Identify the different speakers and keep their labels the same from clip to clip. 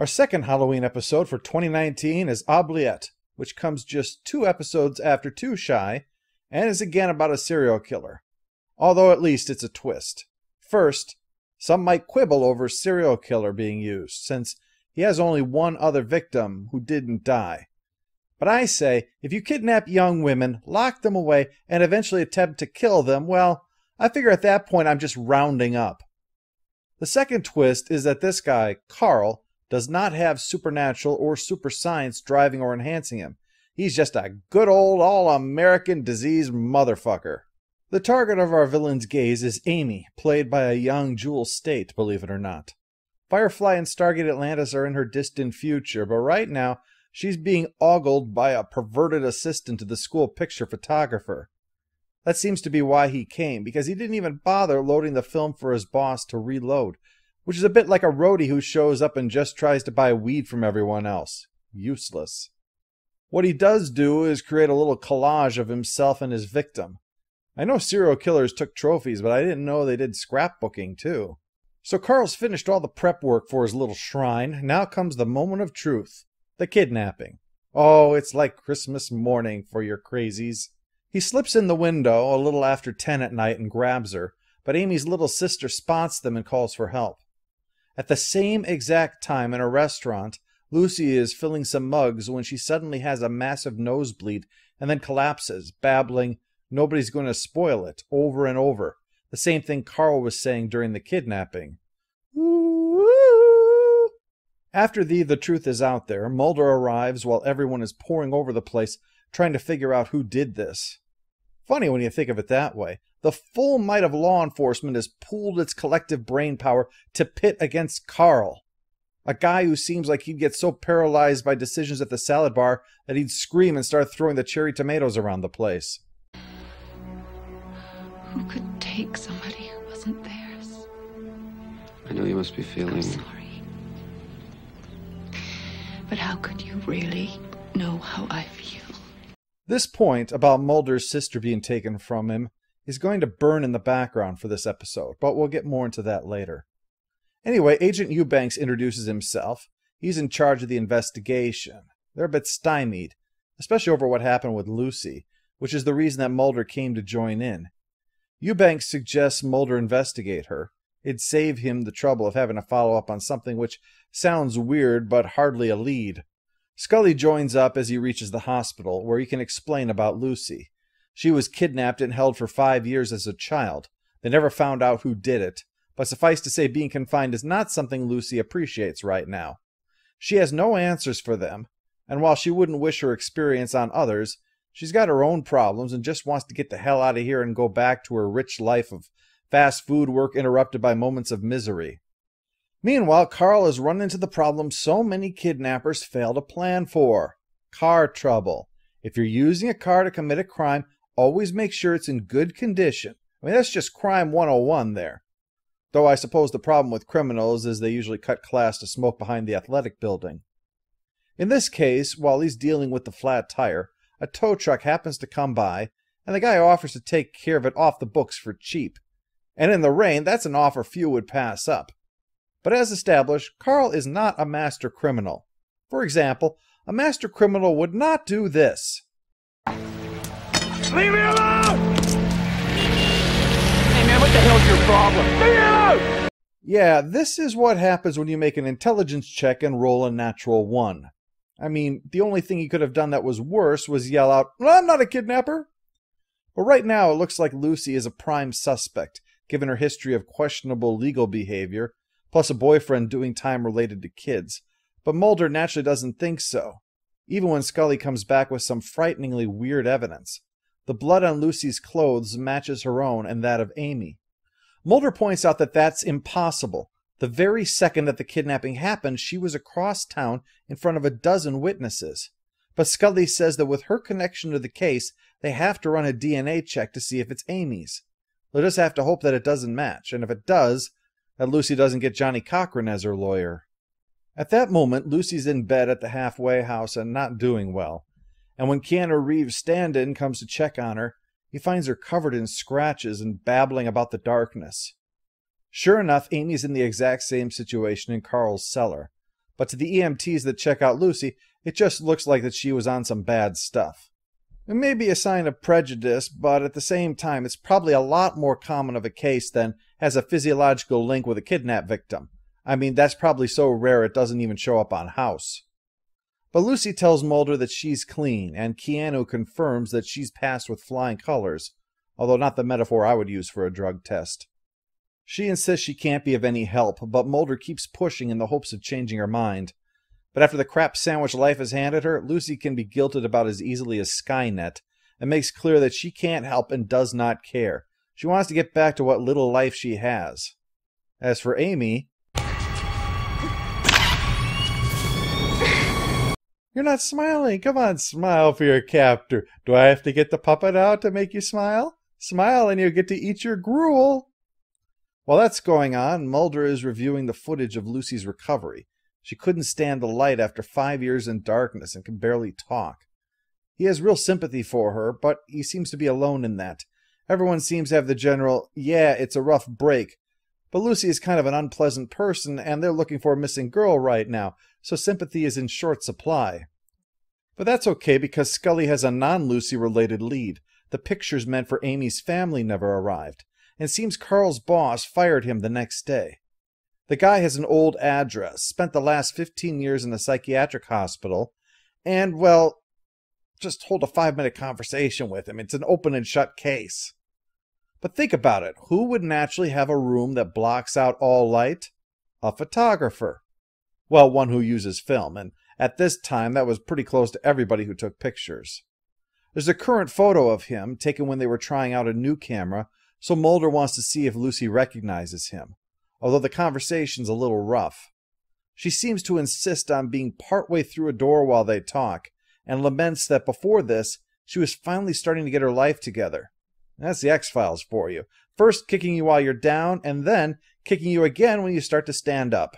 Speaker 1: Our second Halloween episode for 2019 is Oubliette, which comes just 2 episodes after Too Shy, and is again about a serial killer. Although at least it's a twist. First, some might quibble over serial killer being used, since he has only one other victim who didn't die. But I say, if you kidnap young women, lock them away, and eventually attempt to kill them, well, I figure at that point I'm just rounding up. The second twist is that this guy, Carl, does not have supernatural or super science driving or enhancing him. He's just a good old all-American disease motherfucker. The target of our villain's gaze is Amy, played by a young Jewel Staite, believe it or not. Firefly and Stargate Atlantis are in her distant future, but right now she's being ogled by a perverted assistant to the school picture photographer. That seems to be why he came, because he didn't even bother loading the film for his boss to reload, which is a bit like a roadie who shows up and just tries to buy weed from everyone else. Useless. What he does do is create a little collage of himself and his victim. I know serial killers took trophies, but I didn't know they did scrapbooking too. So Carl's finished all the prep work for his little shrine. Now comes the moment of truth. The kidnapping. Oh, it's like Christmas morning for your crazies. He slips in the window a little after 10 at night and grabs her, but Amy's little sister spots them and calls for help. At the same exact time in a restaurant, Lucy is filling some mugs when she suddenly has a massive nosebleed and then collapses, babbling, "Nobody's going to spoil it," over and over. The same thing Carl was saying during the kidnapping. Woo! After the truth is out there, Mulder arrives while everyone is pouring over the place trying to figure out who did this. Funny when you think of it that way. The full might of law enforcement has pooled its collective brain power to pit against Carl, a guy who seems like he'd get so paralyzed by decisions at the salad bar that he'd scream and start throwing the cherry tomatoes around the place.
Speaker 2: Who could take somebody who wasn't theirs?
Speaker 3: I know you must be feeling...
Speaker 2: I'm sorry. But how could you really know how I feel?
Speaker 1: This point about Mulder's sister being taken from him is going to burn in the background for this episode, but we'll get more into that later. Anyway, Agent Eubanks introduces himself. He's in charge of the investigation. They're a bit stymied, especially over what happened with Lucy, which is the reason that Mulder came to join in. Eubanks suggests Mulder investigate her. It'd save him the trouble of having to follow up on something which sounds weird but hardly a lead. Scully joins up as he reaches the hospital, where he can explain about Lucy. She was kidnapped and held for 5 years as a child. They never found out who did it, but suffice to say being confined is not something Lucy appreciates right now. She has no answers for them, and while she wouldn't wish her experience on others, she's got her own problems and just wants to get the hell out of here and go back to her rich life of fast food work interrupted by moments of misery. Meanwhile, Carl has run into the problem so many kidnappers fail to plan for. Car trouble. If you're using a car to commit a crime, always make sure it's in good condition. I mean, that's just crime 101 there. Though I suppose the problem with criminals is they usually cut class to smoke behind the athletic building. In this case, while he's dealing with the flat tire, a tow truck happens to come by, and the guy offers to take care of it off the books for cheap. And in the rain, that's an offer few would pass up. But as established, Carl is not a master criminal. For example, a master criminal would not do this.
Speaker 4: Leave me alone! Hey man, what the hell's your problem? Leave me alone!
Speaker 1: Yeah, this is what happens when you make an intelligence check and roll a natural 1. I mean, the only thing he could have done that was worse was yell out, "I'm not a kidnapper!" But right now it looks like Lucy is a prime suspect, given her history of questionable legal behavior, plus a boyfriend doing time related to kids. But Mulder naturally doesn't think so, even when Scully comes back with some frighteningly weird evidence. The blood on Lucy's clothes matches her own and that of Amy. Mulder points out that that's impossible. The very second that the kidnapping happened, she was across town in front of a dozen witnesses. But Scully says that with her connection to the case, they have to run a DNA check to see if it's Amy's. They'll just have to hope that it doesn't match, and if it does, that Lucy doesn't get Johnny Cochran as her lawyer. At that moment, Lucy's in bed at the halfway house and not doing well. And when Keanu Reeves' stand-in comes to check on her, he finds her covered in scratches and babbling about the darkness. Sure enough, Amy's in the exact same situation in Carl's cellar. but to the EMTs that check out Lucy, it just looks like that she was on some bad stuff. It may be a sign of prejudice, but at the same time, it's probably a lot more common of a case than has a physiological link with a kidnap victim. I mean, that's probably so rare it doesn't even show up on House. But Lucy tells Mulder that she's clean, and Keanu confirms that she's passed with flying colors, although not the metaphor I would use for a drug test. She insists she can't be of any help, but Mulder keeps pushing in the hopes of changing her mind. But after the crap sandwich life is handed her, Lucy can be guilted about as easily as Skynet, and makes clear that she can't help and does not care. She wants to get back to what little life she has. As for Amy... You're not smiling. Come on, smile for your captor. Do I have to get the puppet out to make you smile? Smile and you'll get to eat your gruel. While that's going on, Mulder is reviewing the footage of Lucy's recovery. She couldn't stand the light after 5 years in darkness and can barely talk. He has real sympathy for her, but he seems to be alone in that. Everyone seems to have the general, yeah, it's a rough break. But Lucy is kind of an unpleasant person, and they're looking for a missing girl right now, so sympathy is in short supply. But that's okay because Scully has a non-Lucy related lead. The pictures meant for Amy's family never arrived, and it seems Carl's boss fired him the next day. The guy has an old address, spent the last 15 years in a psychiatric hospital, and, well, just hold a 5-minute conversation with him. It's an open and shut case. But think about it. Who would naturally have a room that blocks out all light? A photographer. Well, one who uses film, and at this time that was pretty close to everybody who took pictures. There's a current photo of him, taken when they were trying out a new camera, so Mulder wants to see if Lucy recognizes him, although the conversation's a little rough. She seems to insist on being partway through a door while they talk, and laments that before this, she was finally starting to get her life together. That's the X-Files for you. First kicking you while you're down, and then kicking you again when you start to stand up.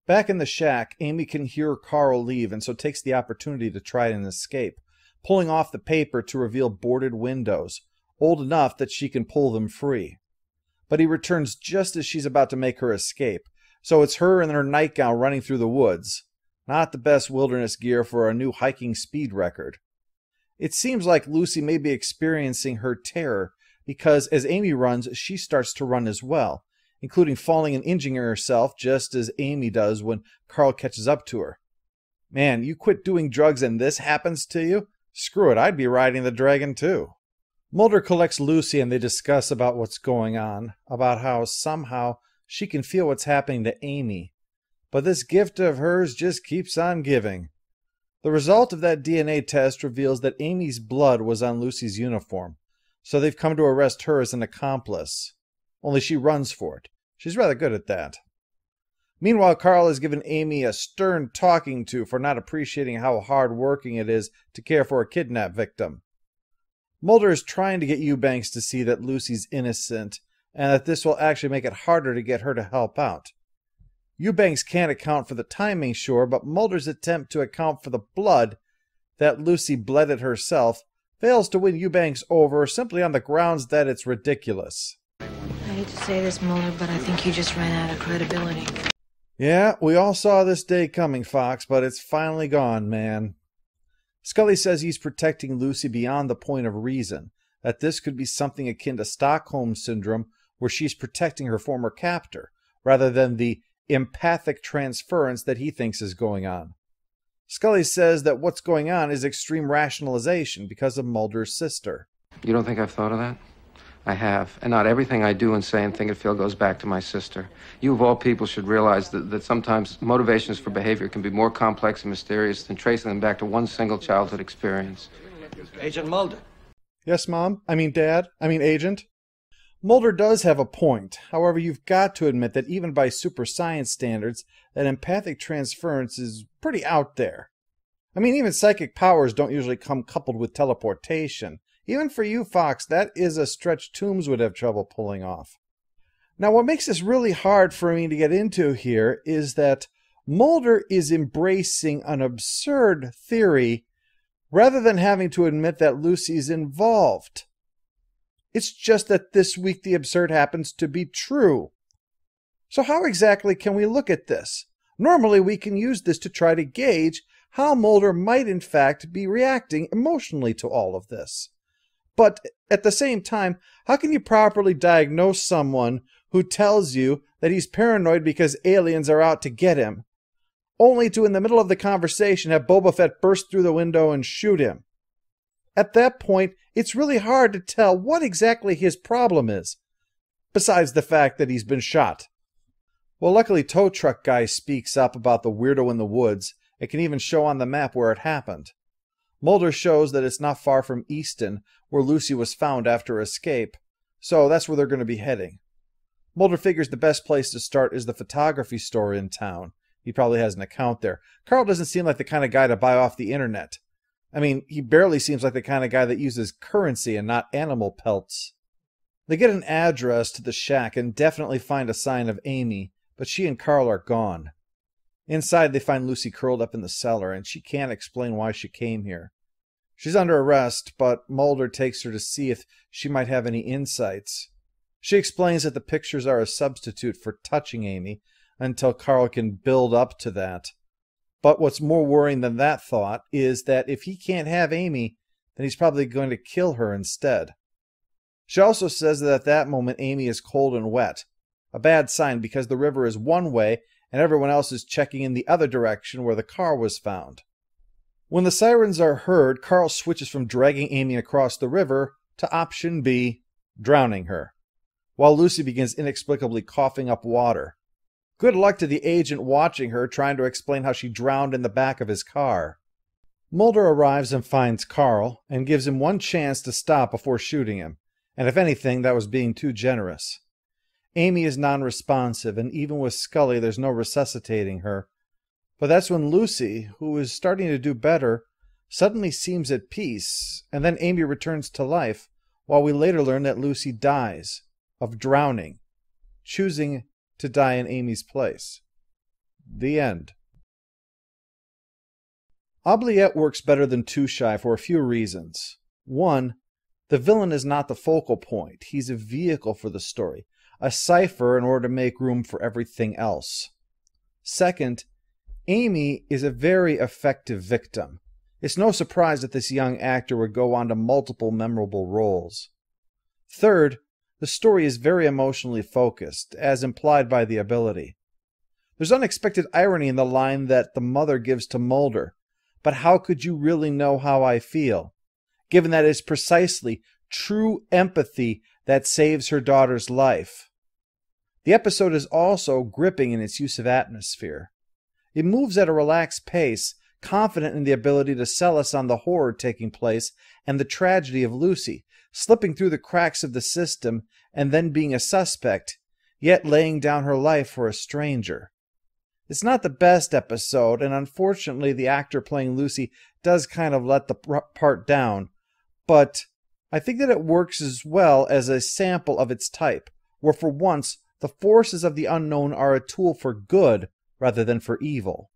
Speaker 1: Back in the shack, Amy can hear Carl leave, and so takes the opportunity to try and escape, pulling off the paper to reveal boarded windows, old enough that she can pull them free. But he returns just as she's about to make her escape, so it's her in her nightgown running through the woods. Not the best wilderness gear for a new hiking speed record. It seems like Lucy may be experiencing her terror, because as Amy runs, she starts to run as well, including falling and injuring herself just as Amy does when Carl catches up to her. Man, you quit doing drugs and this happens to you? Screw it, I'd be riding the dragon too. Mulder collects Lucy and they discuss about what's going on, about how somehow she can feel what's happening to Amy. But this gift of hers just keeps on giving. The result of that DNA test reveals that Amy's blood was on Lucy's uniform, so they've come to arrest her as an accomplice. Only she runs for it. She's rather good at that. Meanwhile, Carl has given Amy a stern talking to for not appreciating how hard-working it is to care for a kidnap victim. Mulder is trying to get Eubanks to see that Lucy's innocent, and that this will actually make it harder to get her to help out. Eubanks can't account for the timing, sure, but Mulder's attempt to account for the blood, that Lucy bled it herself, fails to win Eubanks over simply on the grounds that it's ridiculous.
Speaker 5: I hate to say this, Mulder, but I think you just ran out of credibility.
Speaker 1: Yeah, we all saw this day coming, Fox, but it's finally gone, man. Scully says he's protecting Lucy beyond the point of reason, that this could be something akin to Stockholm Syndrome, where she's protecting her former captor, rather than the empathic transference that he thinks is going on. Scully says that what's going on is extreme rationalization because of Mulder's sister.
Speaker 3: You don't think I've thought of that? I have. And not everything I do and say and think and feel goes back to my sister. You of all people should realize that sometimes motivations for behavior can be more complex and mysterious than tracing them back to one single childhood experience.
Speaker 6: Agent Mulder.
Speaker 1: Yes, Mom? Dad? Agent? Mulder does have a point. However, you've got to admit that even by super science standards, that empathic transference is pretty out there. Even psychic powers don't usually come coupled with teleportation. Even for you, Fox, that is a stretch Toombs would have trouble pulling off. Now, what makes this really hard for me to get into here is that Mulder is embracing an absurd theory rather than having to admit that Lucy's involved. It's just that this week the absurd happens to be true. So how exactly can we look at this? Normally, we can use this to try to gauge how Mulder might in fact be reacting emotionally to all of this. But at the same time, how can you properly diagnose someone who tells you that he's paranoid because aliens are out to get him, only to, in the middle of the conversation, have Boba Fett burst through the window and shoot him? At that point, it's really hard to tell what exactly his problem is, besides the fact that he's been shot. Well, luckily, Tow Truck Guy speaks up about the weirdo in the woods. It can even show on the map where it happened. Mulder shows that it's not far from Easton, where Lucy was found after her escape, so that's where they're going to be heading. Mulder figures the best place to start is the photography store in town. He probably has an account there. Carl doesn't seem like the kind of guy to buy off the internet. I mean, he barely seems like the kind of guy that uses currency and not animal pelts. They get an address to the shack and definitely find a sign of Amy, but she and Carl are gone. Inside, they find Lucy curled up in the cellar, and she can't explain why she came here. She's under arrest, but Mulder takes her to see if she might have any insights. She explains that the pictures are a substitute for touching Amy until Carl can build up to that. But what's more worrying than that thought is that if he can't have Amy, then he's probably going to kill her instead. She also says that at that moment Amy is cold and wet, a bad sign because the river is one way and everyone else is checking in the other direction where the car was found. When the sirens are heard, Carl switches from dragging Amy across the river to option B, drowning her, while Lucy begins inexplicably coughing up water. Good luck to the agent watching her, trying to explain how she drowned in the back of his car. Mulder arrives and finds Carl, and gives him one chance to stop before shooting him, and if anything, that was being too generous. Amy is non-responsive, and even with Scully, there's no resuscitating her. But that's when Lucy, who is starting to do better, suddenly seems at peace, and then Amy returns to life, while we later learn that Lucy dies, of drowning, choosing to die in Amy's place. The end. Oubliette works better than Too Shy for a few reasons. One, the villain is not the focal point. He's a vehicle for the story, a cipher in order to make room for everything else. Second, Amy is a very effective victim. It's no surprise that this young actor would go on to multiple memorable roles. Third, the story is very emotionally focused, as implied by the ability. There's unexpected irony in the line that the mother gives to Mulder, "But how could you really know how I feel?" given that it's precisely true empathy that saves her daughter's life. The episode is also gripping in its use of atmosphere. It moves at a relaxed pace, confident in the ability to sell us on the horror taking place and the tragedy of Lucy, slipping through the cracks of the system and then being a suspect, yet laying down her life for a stranger. It's not the best episode, and unfortunately the actor playing Lucy does kind of let the part down, but I think that it works as well as a sample of its type, where for once the forces of the unknown are a tool for good rather than for evil.